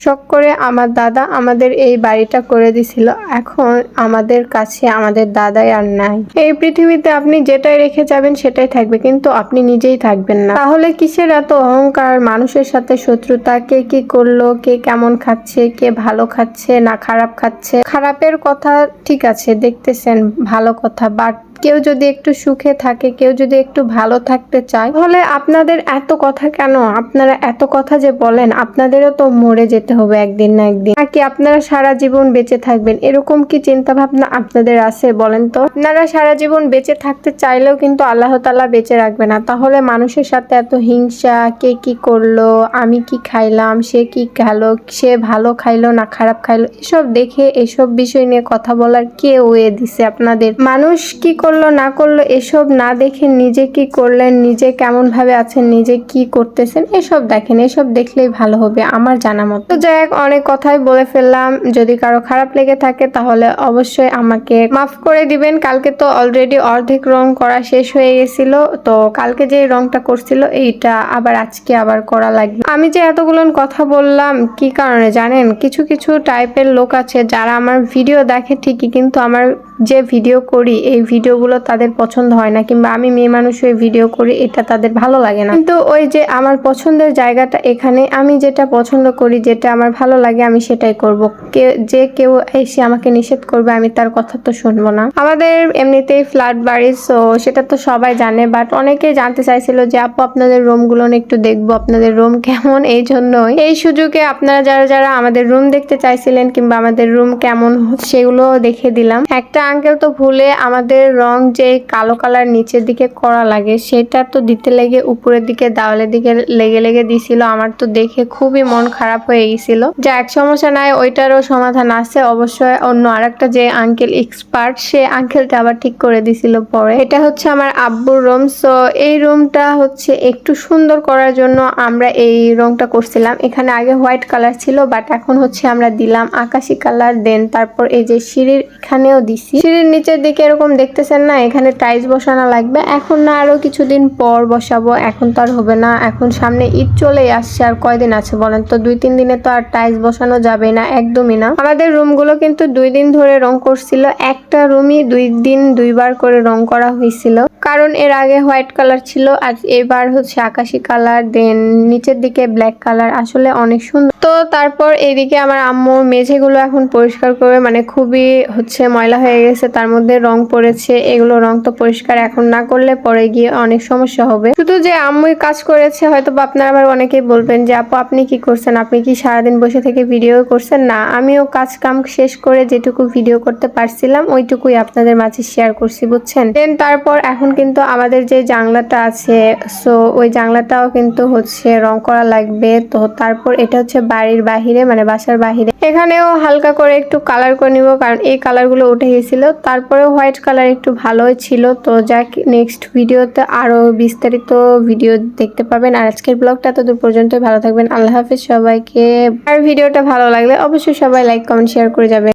শখ করে আমার দাদা আমাদের এই বাড়িটা করে দিছিল। এখন আমাদের কাছে আমাদের দাদাই আর নাই। এই পৃথিবীতে আপনি যেটাই রেখে যাবেন সেটাই থাকবে, কিন্তু আপনি নিজেই থাকবেন না। তাহলে কিসের এত অহংকার, মানুষের সাথে শত্রুতা, কে কি করলো, কে কেমন খাচ্ছে, কে ভালো খাচ্ছে না খারাপ খাচ্ছে। খারাপের কথা ঠিক আছে দেখতেছেন, ভালো কথা, বাট কেউ যদি একটু সুখে থাকে, কেউ যদি একটু ভালো থাকতে চায়, তাহলে আপনাদের এত কথা কেন? আপনারা এত কথা যে বলেন, আপনাদেরও তো মরে যেতে হবে একদিন না একদিন, নাকি আপনারা সারা জীবন বেঁচে থাকবেন? এরকম কি চিন্তা ভাবনা আপনাদের আছে বলেন তো? আপনারা সারা জীবন বেঁচে থাকতে চাইলেও কিন্তু আল্লাহ তাআলা বেঁচে রাখবে না। তাহলে মানুষের সাথে এত হিংসা, কে কি করলো, আমি কি খাইলাম, সে কি খেলো, সে ভালো খাইলো না খারাপ খাইলো, এসব দেখে এসব বিষয় নিয়ে কথা বলার কে ওয়ে দিছে আপনাদের? মানুষ কি করলো না করলো এসব না দেখে নিজে কি করলেন, নিজে কেমন ভাবে আছেন, নিজে কি করতেছেন, এসব দেখেন। এসব দেখলেই ভালো হবে আমার জানা মতো। তো যাই হোক, অনেক কথাই বলে ফেললাম। যদি কারো খারাপ লেগে থাকে তাহলে অবশ্যই আমাকে মাফ করে দিবেন। কালকে তো অলরেডি অর্ধেক রং করা শেষ হয়ে গেছিল, তো কালকে যে রংটা করছিল এইটা আবার আজকে আবার করা লাগবে। আমি যে এতগুলো কথা বললাম কি কারণে জানেন? কিছু কিছু টাইপের লোক আছে যারা আমার ভিডিও দেখে ঠিকই, কিন্তু আমার যে ভিডিও করি এই ভিডিওগুলো তাদের পছন্দ হয় না, কিংবা আমি মেয়ে মানুষ হয়ে ভিডিও করি এটা তাদের ভালো লাগে না। কিন্তু ওই যে আমার পছন্দের জায়গাটা এখানে, আমি যেটা পছন্দ করি, যেটা আমার ভালো লাগে আমি সেটাই করব। যে কেউ এসে আমাকে নিষেধ করবে আমি তার কথা তো শুনবো না। আমাদের এমনিতেই ফ্ল্যাট বাড়ি, সো সেটা তো সবাই জানে, বাট অনেকে জানতে চাইছিল যে আপু আপনাদের রুমগুলো একটু দেখবো, আপনাদের রুম কেমন। এই জন্যই এই সুযোগে আপনারা যারা যারা আমাদের রুম দেখতে চাইছিলেন কিংবা আমাদের রুম কেমন সেগুলো দেখে দিলাম। একটা আঙ্কেল তো ভুলে আমাদের রং যে কালো কালার নিচের দিকে করা লাগে সেটা তো দিতে লেগে উপরের দিকে দেওয়ালের দিকে লেগে লেগে দিছিল। আমার তো দেখে খুবই মন খারাপ হয়ে গেছিল। যা এক সমস্যা নাই, ওইটারও সমাধান আছে অবশ্যই। অন্য আরেকটা যে আঙ্কেল এক্সপার্ট, সে আঙ্কেলটা আবার ঠিক করে দিছিল পরে। এটা হচ্ছে আমার আব্বুর রুম। সো এই রুমটা হচ্ছে একটু সুন্দর করার জন্য আমরা এই রংটা করছিলাম। এখানে আগে হোয়াইট কালার ছিল, বাট এখন হচ্ছে আমরা দিলাম আকাশি কালার। দেন তারপর এই যে সিঁড়ির এখানেও দিছি। সিঁড়ির নিচের দিকে এরকম দেখতেছেন না, এখানে টাইলস বসানো লাগবে। এখন না, আরো কিছুদিন পর বসাবো, এখন তো আর হবে না। এখন সামনে ঈদ চলেই আসছে, আর কয়দিন আছে বলেন তো? 2-3 দিনে তো আর টাইলস বসানো যাবে না, একদমই না। আমাদের রুমগুলো কিন্তু 2 দিন ধরে রং করছিল। একটা রুমই 2 দিন 2 বার করে রং করা হয়েছিল, কারণ এর আগে হোয়াইট কালার ছিল আর এবার হচ্ছে আকাশি কালার, দেন নিচের দিকে ব্ল্যাক কালার। আসলে অনেক সুন্দর। তো তারপর এইদিকে আমার আম্মুর মেঝেগুলো এখন পরিষ্কার করে, মানে খুবই হচ্ছে ময়লা হয়ে গেছে, তার মধ্যে রং পড়েছে। এগুলো রং তো পরিষ্কার এখন না করলে পরে গিয়ে অনেক সমস্যা হবে। শুধু যে আম্মুই কাজ করেছে, হয়তো বা আপনারা আবার অনেকেই বলবেন যে আপু আপনি কি করছেন, আপনি কি সারাদিন বসে থেকে ভিডিও করছেন? না, আমিও কাজ কাম শেষ করে যেটুকু ভিডিও করতে পারছিলাম ওইটুকুই আপনাদের মাঝে শেয়ার করছি, বুঝছেন? দেন তারপর এখন কিন্তু আমাদের যে জানলাটা আছে, সো ওই জানলাটাও কিন্তু হচ্ছে রং করা লাগবে। তো তারপর এটা হচ্ছে বাড়ির বাহিরে, মানে বাসার বাহিরে, এখানেও হালকা করে একটু কালার করে নিব, কারণ এই কালারগুলো উঠে গেছিল। তারপরে হোয়াইট কালার একটু ভালোই ছিল। তো যাক, নেক্সট ভিডিওতে আরো বিস্তারিত ভিডিও দেখতে পাবেন। আর আজকের ব্লগটা এতদূর পর্যন্ত। ভালো থাকবেন, আল্লাহ হাফেজ সবাইকে। আর ভিডিওটা ভালো লাগলে অবশ্যই সবাই লাইক কমেন্ট শেয়ার করে যাবেন।